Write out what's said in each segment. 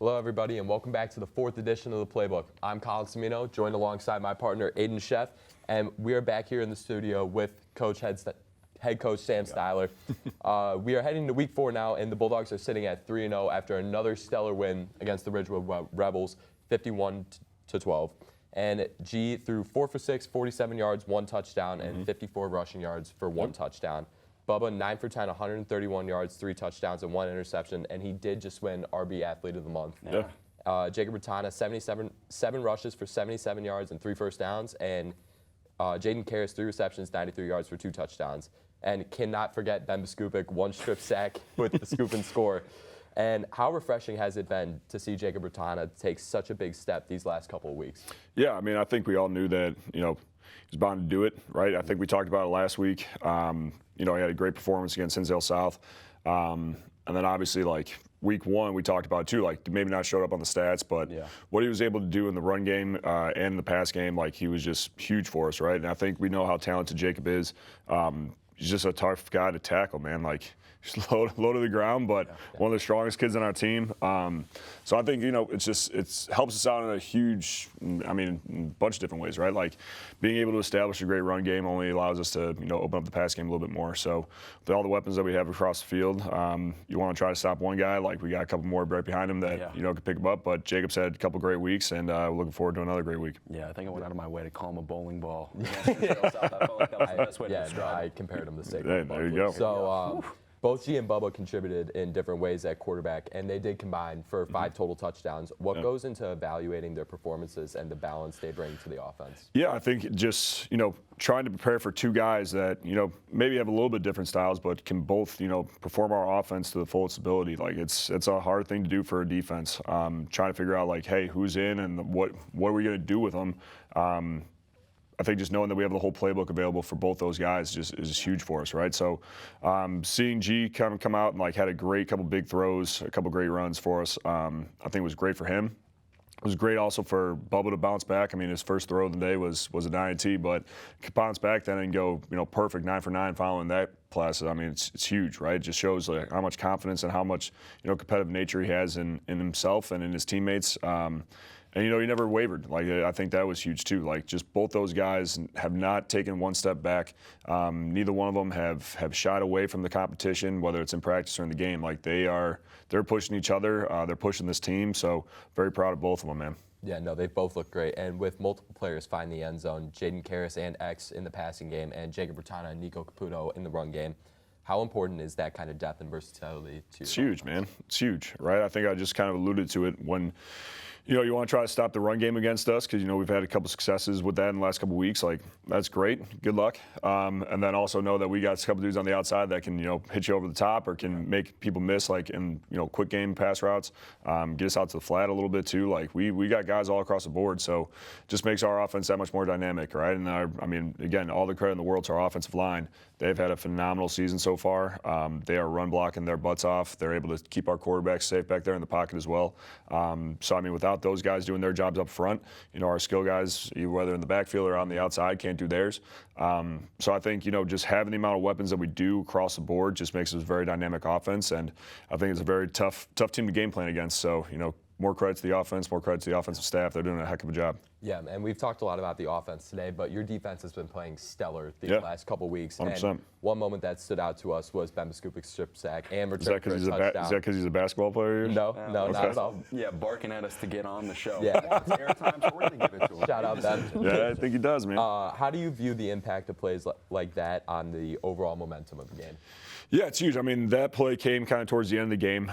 Hello, everybody, and welcome back to the 4th edition of the Playbook. I'm Colin Cimino, joined alongside my partner, Aiden Schoeff, and we are back here in the studio with head coach Sam Styler. We are heading to Week 4 now, and the Bulldogs are sitting at 3-0 after another stellar win against the Ridgewood Rebels, 51-12. And G threw 4 for 6, 47 yards, 1 touchdown, and 54 rushing yards for 1 touchdown. Bubba, 9 for 10, 131 yards, 3 touchdowns, and 1 interception, and he did just win RB Athlete of the Month. Yeah. Jacob Ratana, 7 rushes for 77 yards and 3 first downs, and Jaden Karras, 3 receptions, 93 yards for 2 touchdowns. And cannot forget Ben Biskupic, 1 strip sack with the scoop and score. And how refreshing has it been to see Jacob Ratana take such a big step these last couple of weeks? Yeah, I mean, I think we all knew that, he was bound to do it, right? I think we talked about it last week. He had a great performance against Hinsdale South. And then obviously, Week 1, we talked about too, maybe not showed up on the stats, but what he was able to do in the run game and the pass game, he was just huge for us, right? And I think we know how talented Jacob is. He's just a tough guy to tackle, man. Just low to the ground, but one of the strongest kids on our team. So I think, it helps us out in a huge, in a bunch of different ways, right? Being able to establish a great run game only allows us to, open up the pass game a little bit more. So with all the weapons that we have across the field, you want to try to stop one guy. We got a couple more right behind him that, could pick him up. But Jacob's had a couple great weeks, and we're looking forward to another great week. Yeah, I think I went out of my way to call him a bowling ball. I felt like that was the best way to describe I compared him to Saquon. Hey, there you go. So both G and Bubba contributed in different ways at quarterback, and they did combine for 5 total touchdowns. What goes into evaluating their performances and the balance they bring to the offense? Yeah, I think just, trying to prepare for 2 guys that, maybe have a little bit different styles, but can both, perform our offense to the fullest ability. It's a hard thing to do for a defense. Trying to figure out, hey, who's in and what are we going to do with them? I think just knowing that we have the whole playbook available for both those guys is huge for us, right? So seeing G come out and had a great couple big throws, a couple great runs for us, I think it was great for him. It was great also for Bubba to bounce back. His first throw of the day was an INT, but bounce back then and go, perfect 9 for 9 following that class. It's huge, right? It just shows how much confidence and how much, competitive nature he has in himself and in his teammates. And, he never wavered. I think that was huge, too. Just both those guys have not taken one step back. Neither one of them have shied away from the competition, whether it's in practice or in the game. They're pushing each other. They're pushing this team. So very proud of both of them, man. Yeah, no, they both look great. And with multiple players finding the end zone, Jaden Karras and X in the passing game, and Jacob Ratana and Nico Caputo in the run game, how important is that kind of depth and versatility to you? It's huge, man. It's huge, right? I think I just kind of alluded to it when – you want to try to stop the run game against us because, we've had a couple successes with that in the last couple of weeks. That's great. Good luck. And then also know that we got a couple dudes on the outside that can, hit you over the top or can make people miss, in, quick game pass routes, get us out to the flat a little bit too. We got guys all across the board. So just makes our offense that much more dynamic, right? And again, all the credit in the world to our offensive line. They've had a phenomenal season so far. They are run blocking their butts off. They're able to keep our quarterbacks safe back there in the pocket as well. So, without those guys doing their jobs up front, our skill guys, whether in the backfield or on the outside, can't do theirs. So I think, just having the amount of weapons that we do across the board just makes us a very dynamic offense. And I think it's a very tough team to game plan against. So, more credit to the offense, more credit to the offensive staff. They're doing a heck of a job. Yeah, and we've talked a lot about the offense today, but your defense has been playing stellar these last couple weeks. 100%. And one moment that stood out to us was Ben Biskupic's strip sack and return for a touchdown. Is that because he's a basketball player? No, not at all. Yeah, barking at us to get on the show. Yeah. Airtime, so we're going to give it to him. Shout out, Ben. Yeah, I think he does, man. How do you view the impact of plays like that on the overall momentum of the game? Yeah, it's huge. that play came kind of towards the end of the game.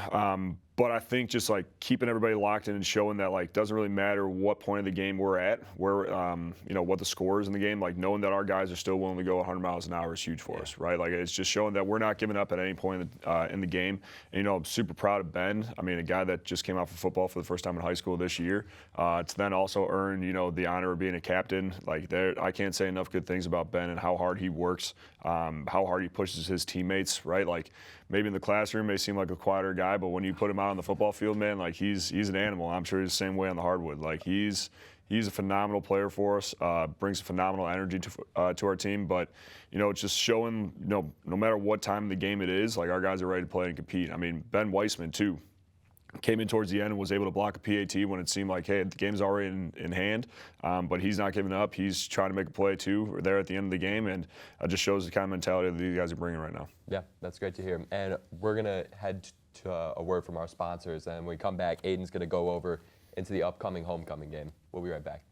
But I think just keeping everybody locked in and showing that doesn't really matter what point of the game we're at, where what the score is in the game. Knowing that our guys are still willing to go 100 miles an hour is huge for us, right? It's just showing that we're not giving up at any point in the game. And I'm super proud of Ben. A guy that just came out for football for the first time in high school this year, to then also earn the honor of being a captain. I can't say enough good things about Ben and how hard he works, how hard he pushes his teammates, right? Maybe in the classroom may seem like a quieter guy, but when you put him out on the football field, man, he's an animal. I'm sure he's the same way on the hardwood. He's a phenomenal player for us. Brings a phenomenal energy to our team. But it's just showing no matter what time of the game it is, our guys are ready to play and compete. Ben Weissman too. came in towards the end and was able to block a PAT when it seemed like, hey, the game's already in hand. But he's not giving up. He's trying to make a play too. We're there at the end of the game, and it just shows the kind of mentality that these guys are bringing right now. Yeah, that's great to hear. And we're going to head to a word from our sponsors, and when we come back, Aiden's going to go over into the upcoming homecoming game. We'll be right back.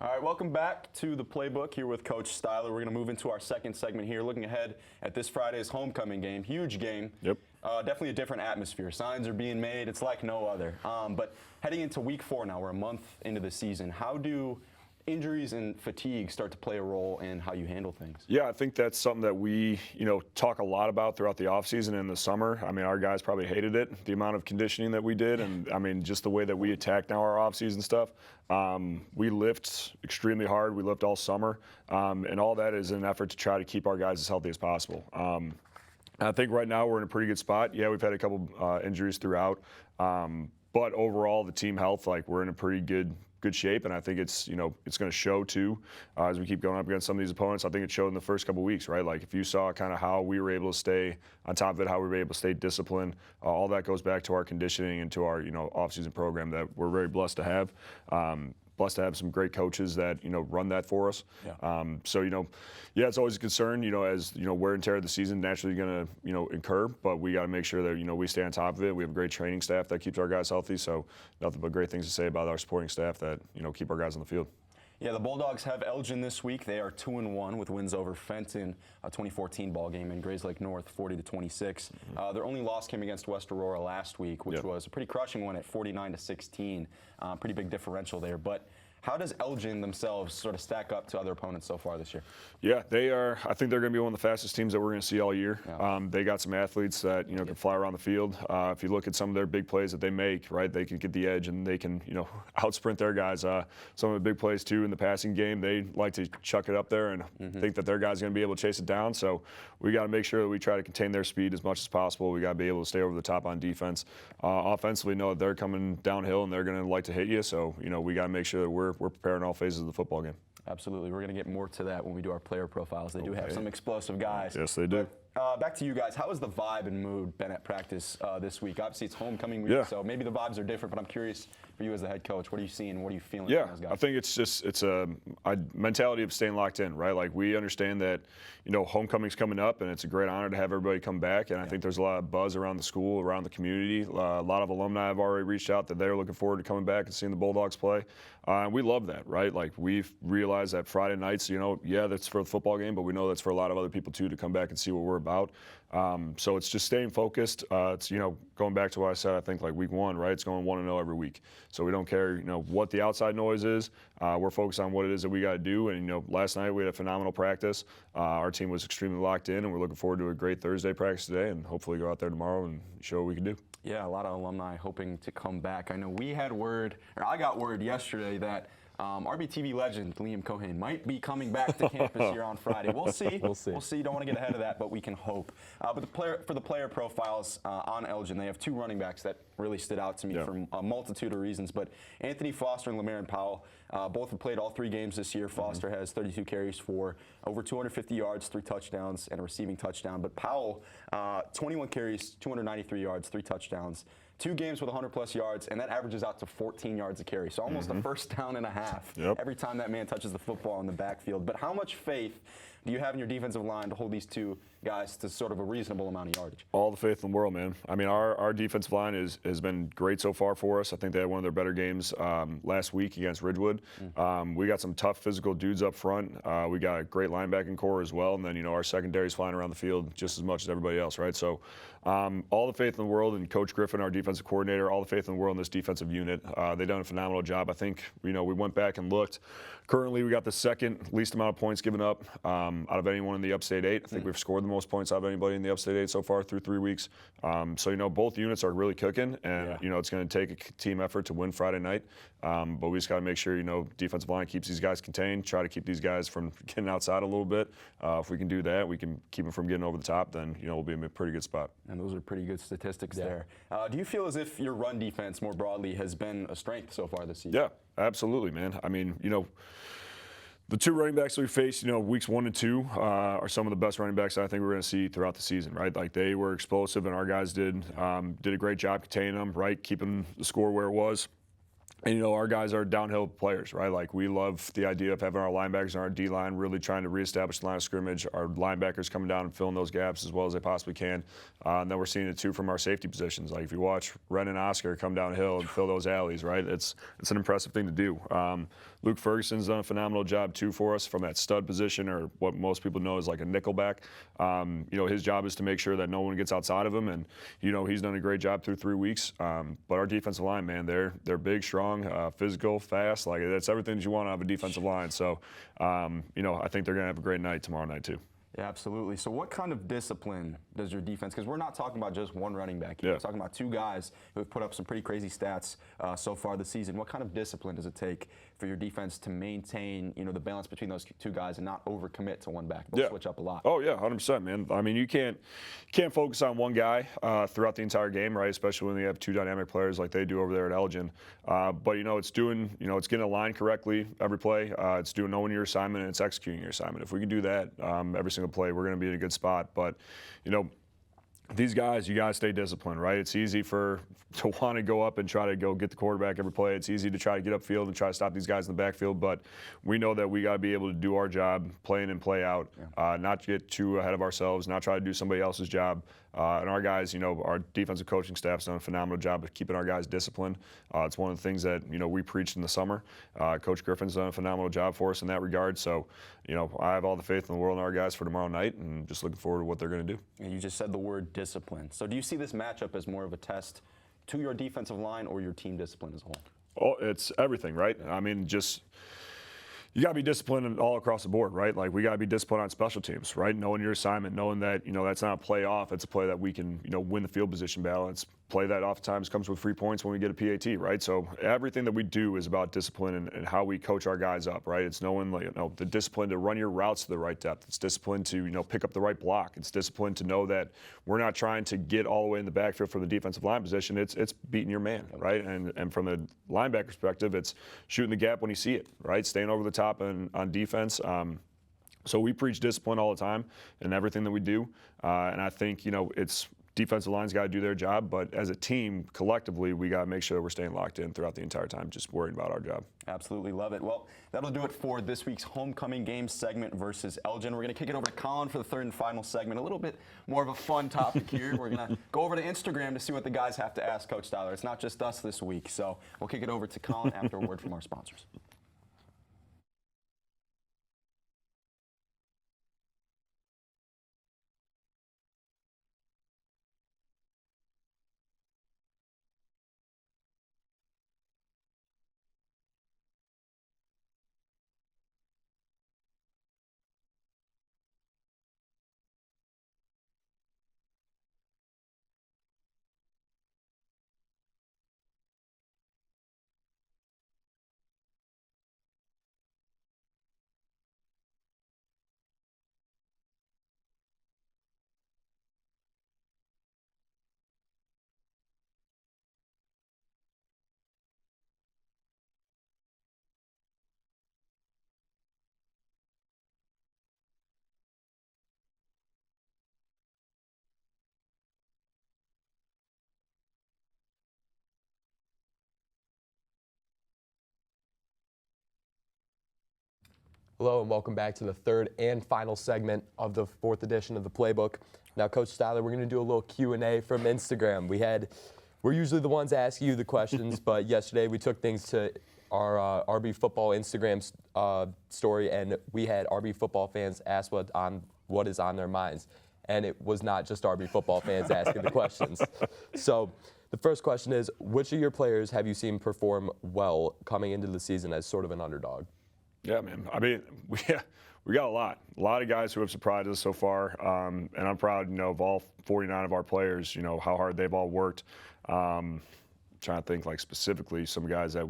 All right, welcome back to the Playbook here with Coach Styler. We're going to move into our second segment here, looking ahead at this Friday's homecoming game. Huge game. Yep. Definitely a different atmosphere. Signs are being made. It's like no other. But heading into week 4 now, we're a month into the season. How do injuries and fatigue start to play a role in how you handle things? Yeah, I think that's something that we, talk a lot about throughout the offseason and in the summer. I mean, our guys probably hated it, the amount of conditioning that we did, and I mean, just the way that we attack now our offseason stuff. We lift extremely hard. We lift all summer, and all that is in an effort to try to keep our guys as healthy as possible. I think right now we're in a pretty good spot. Yeah, we've had a couple injuries throughout, but overall the team health, we're in a pretty good shape, and I think it's it's going to show too as we keep going up against some of these opponents. I think it showed in the first couple weeks, right? Like if you saw kind of how we were able to stay on top of it, how we were able to stay disciplined, all that goes back to our conditioning and to our off-season program that we're very blessed to have. Blessed to have some great coaches that run that for us. Yeah. So yeah, it's always a concern. As wear and tear of the season naturally going to incur, but we got to make sure that we stay on top of it. We have a great training staff that keeps our guys healthy. So nothing but great things to say about our supporting staff that keep our guys on the field. Yeah, the Bulldogs have Elgin this week. They are 2-1 with wins over Fenton, a 2014 ball game, and Grayslake North 40-26. Their only loss came against West Aurora last week, which was a pretty crushing one at 49-16. Pretty big differential there. But how does Elgin themselves sort of stack up to other opponents so far this year? Yeah, they are. I think they're going to be one of the fastest teams that we're going to see all year. Yeah. They got some athletes that can fly around the field. If you look at some of their big plays that they make, right, they can get the edge and they can out-sprint their guys. Some of the big plays too in the passing game, they like to chuck it up there and think that their guys are going to be able to chase it down. So we got to make sure that we try to contain their speed as much as possible. We got to be able to stay over the top on defense. Offensively, know that they're coming downhill and they're going to like to hit you. So we got to make sure that we're prepared in all phases of the football game. Absolutely. We're going to get more to that when we do our player profiles. They do have some explosive guys. Yes, they do. But, back to you guys. How has the vibe and mood been at practice this week? Obviously, it's homecoming week, so maybe the vibes are different, but I'm curious for you as the head coach. What are you seeing? What are you feeling from those guys? I think it's a mentality of staying locked in, right? Like we understand that, homecoming's coming up, and it's a great honor to have everybody come back. And I think there's a lot of buzz around the school, around the community. A lot of alumni have already reached out that they're looking forward to coming back and seeing the Bulldogs play. We love that, right? Like we've realized that Friday nights, that's for the football game, but we know that's for a lot of other people too to come back and see what we're about. So it's just staying focused. It's going back to what I said. I think like week 1, right? It's going 1-0 every week. So we don't care, what the outside noise is. We're focused on what it is that we got to do. And last night we had a phenomenal practice. Our team was extremely locked in, and we're looking forward to a great Thursday practice today, and hopefully go out there tomorrow and show what we can do. Yeah, a lot of alumni hoping to come back. I know I got word yesterday that RBTV legend Liam Cohen might be coming back to campus here on Friday. We'll see. We'll see. Don't want to get ahead of that, but we can hope. But for the player profiles on Elgin, they have 2 running backs that really stood out to me for a multitude of reasons. But Anthony Foster and Lamarin Powell both have played all 3 games this year. Foster has 32 carries for over 250 yards, 3 touchdowns, and a receiving touchdown. But Powell, 21 carries, 293 yards, 3 touchdowns. 2 games with 100+ yards, and that averages out to 14 yards a carry. So almost a first down and a half every time that man touches the football in the backfield. But how much faith do you have in your defensive line to hold these 2 guys to sort of a reasonable amount of yardage? All the faith in the world, man. I mean, our defensive line has been great so far for us. I think they had one of their better games last week against Ridgewood. We got some tough physical dudes up front. We got a great linebacking core as well. And then, our secondary's flying around the field just as much as everybody else, right? So all the faith in the world in Coach Griffin, our defensive coordinator, all the faith in the world in this defensive unit. They've done a phenomenal job. I think, we went back and looked. Currently, we got the second least amount of points given up out of anyone in the Upstate 8. I think we've scored the most points out of anybody in the Upstate 8 so far through 3 weeks. So, both units are really cooking, and, it's going to take a team effort to win Friday night. But we just got to make sure, defensive line keeps these guys contained, try to keep these guys from getting outside a little bit. If we can do that, we can keep them from getting over the top, then, we'll be in a pretty good spot. And those are pretty good statistics there. Do you feel as if your run defense more broadly has been a strength so far this season? Yeah, absolutely, man. I mean, the 2 running backs that we faced, weeks 1 and 2 are some of the best running backs I think we're going to see throughout the season, right? Like, they were explosive, and our guys did a great job containing them, right? Keeping the score where it was. And, our guys are downhill players, right? Like, we love the idea of having our linebackers and our D-line really trying to reestablish the line of scrimmage, our linebackers coming down and filling those gaps as well as they possibly can. And then we're seeing it, too, from our safety positions. Like, if you watch Ren and Oscar come downhill and fill those alleys, right, it's an impressive thing to do. Luke Ferguson's done a phenomenal job, too, for us from that stud position, or what most people know as like a nickelback. His job is to make sure that no one gets outside of him, and, he's done a great job through 3 weeks. But our defensive line, man, they're big, strong, physical, fast. Like, that's everything that you want out of a defensive line. So, I think they're going to have a great night tomorrow night, too. Yeah, absolutely. So what kind of discipline does your defense, because we're not talking about just one running back here. We're talking about 2 guys who have put up some pretty crazy stats so far this season. What kind of discipline does it take for your defense to maintain, the balance between those 2 guys and not overcommit to one back? They'll switch up a lot. Oh, yeah, 100%, man. I mean, you can't focus on one guy throughout the entire game, right? Especially when you have 2 dynamic players like they do over there at Elgin. But, it's doing, it's getting aligned correctly every play. It's knowing your assignment, and it's executing your assignment. If we can do that every single play, we're going to be in a good spot. But, these guys, you got to stay disciplined, right? It's easy to want to go up and try to go get the quarterback every play. It's easy to try to get upfield and try to stop these guys in the backfield. But we know that we got to be able to do our job, play in and play out, not get too ahead of ourselves, not try to do somebody else's job. And our guys, our defensive coaching staff's done a phenomenal job of keeping our guys disciplined. It's one of the things that, we preached in the summer. Coach Griffin's done a phenomenal job for us in that regard. So, I have all the faith in the world in our guys for tomorrow night, and just looking forward to what they're going to do. And you just said the word discipline. So do you see this matchup as more of a test to your defensive line or your team discipline as a whole? Oh, it's everything, right? I mean, you got to be disciplined all across the board, right? Like, we got to be disciplined on special teams, right? Knowing your assignment, knowing that, that's not a play off. It's a play that we can, win the field position battle. It's a play that oftentimes comes with free points when we get a PAT, right? So everything that we do is about discipline and how we coach our guys up, right? It's knowing, the discipline to run your routes to the right depth. It's discipline to, pick up the right block. It's discipline to know that we're not trying to get all the way in the backfield for the defensive line position. It's beating your man, right? And from the linebacker perspective, it's shooting the gap when you see it, right? Staying over the top on defense. So we preach discipline all the time in everything that we do. And I think, it's defensive line's got to do their job, but as a team, collectively, we got to make sure that we're staying locked in throughout the entire time, just worrying about our job. Absolutely love it. Well, that'll do it for this week's homecoming game segment versus Elgin. We're going to kick it over to Colin for the 3rd and final segment. A little bit more of a fun topic here. We're going to go over to Instagram to see what the guys have to ask Coach Styler. It's not just us this week, so we'll kick it over to Colin after a word from our sponsors. Hello and welcome back to the third and final segment of the fourth edition of the Playbook. Now, Coach Styler, we're going to do a little Q&A from Instagram. We're usually the ones asking you the questions, but yesterday we took things to our RB Football Instagram story, and we had RB Football fans ask what is on their minds. And it was not just RB Football fans asking the questions. So the first question is, which of your players have you seen perform well coming into the season as sort of an underdog? Yeah, man. I mean, we got a lot of guys who have surprised us so far, and I'm proud, of all 49 of our players, how hard they've all worked. Trying to think like specifically some guys that,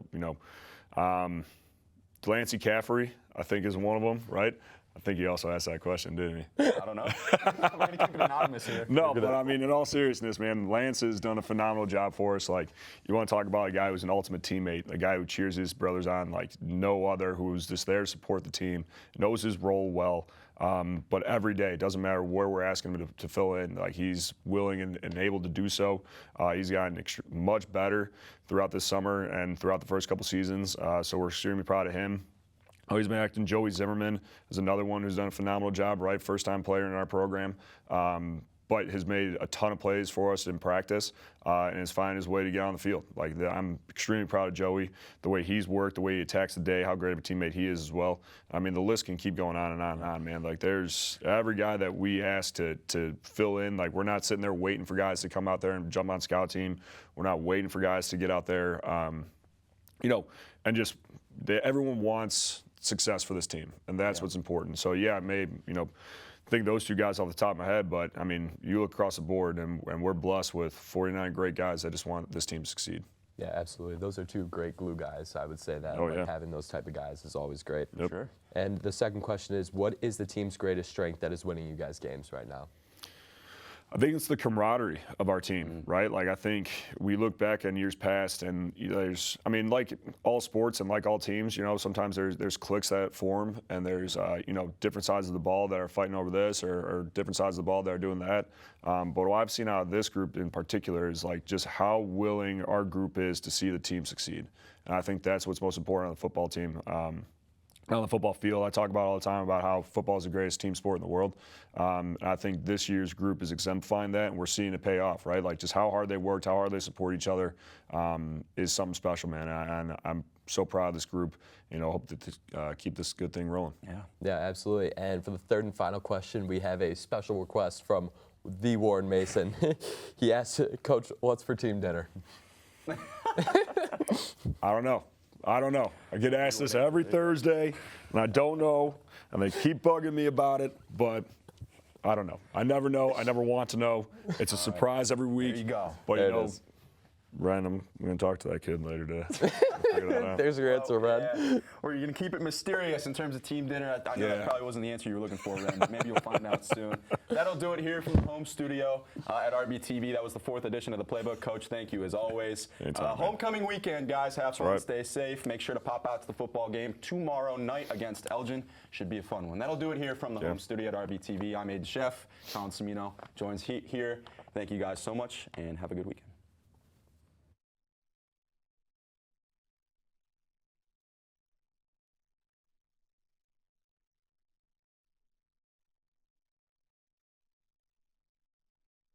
Delancey Caffrey, I think, is one of them, right? I think he also asked that question, didn't he? I don't know. We're going to keep it anonymous here. No, but I mean, in all seriousness, man, Lance has done a phenomenal job for us. Like, you want to talk about a guy who's an ultimate teammate, a guy who cheers his brothers on like no other, who's just there to support the team, knows his role well. But every day, it doesn't matter where we're asking him to fill in, like he's willing and able to do so. He's gotten much better throughout this summer and throughout the first couple seasons. So we're extremely proud of him. Oh, he's been acting. Joey Zimmerman is another one who's done a phenomenal job, right? First-time player in our program, but has made a ton of plays for us in practice and is finding his way to get on the field. Like, I'm extremely proud of Joey, the way he's worked, the way he attacks the day, how great of a teammate he is as well. I mean, the list can keep going on and on and on, man. Like, there's every guy that we ask to fill in. Like, we're not sitting there waiting for guys to come out there and jump on scout team. We're not waiting for guys to get out there, and just everyone wants success for this team, and that's what's important. So yeah, I may think those two guys off the top of my head, but I mean, you look across the board, and we're blessed with 49 great guys that just want this team to succeed. Yeah, absolutely. Those are two great glue guys. I would say that. Oh, yeah. Having those type of guys is always great. Yep. Sure. And the second question is, what is the team's greatest strength that is winning you guys games right now? I think it's the camaraderie of our team, right? Like, I think we look back on years past, and like all sports and like all teams, sometimes there's cliques that form, and there's different sides of the ball that are fighting over this, or different sides of the ball that are doing that. But what I've seen out of this group in particular is like just how willing our group is to see the team succeed, and I think that's what's most important on the football team. On the football field, I talk about all the time about how football is the greatest team sport in the world. And I think this year's group is exemplifying that, and we're seeing it pay off, right? Like, just how hard they worked, how hard they support each other is something special, man. And I'm so proud of this group. Hope to keep this good thing rolling. Yeah, absolutely. And for the third and final question, we have a special request from the Warren Mason. He asked, Coach, what's for team dinner? I don't know. I get asked this every Thursday, and I don't know, and they keep bugging me about it, but I don't know. I never know. I never want to know. It's a surprise every week. There you go. But, Ryan, I'm going to talk to that kid later today. There's your answer, Ren. Yeah. Or you're going to keep it mysterious in terms of team dinner. I know that probably wasn't the answer you were looking for, Ren, but maybe you'll find out soon. That'll do it here from the home studio at RBTV. That was the fourth edition of the Playbook. Coach, thank you as always. Homecoming weekend, guys. Have fun. Stay safe. Make sure to pop out to the football game tomorrow night against Elgin. Should be a fun one. That'll do it here from the home studio at RBTV. I'm Aiden Schoeff. Colin Cimino joins here. Thank you guys so much, and have a good weekend.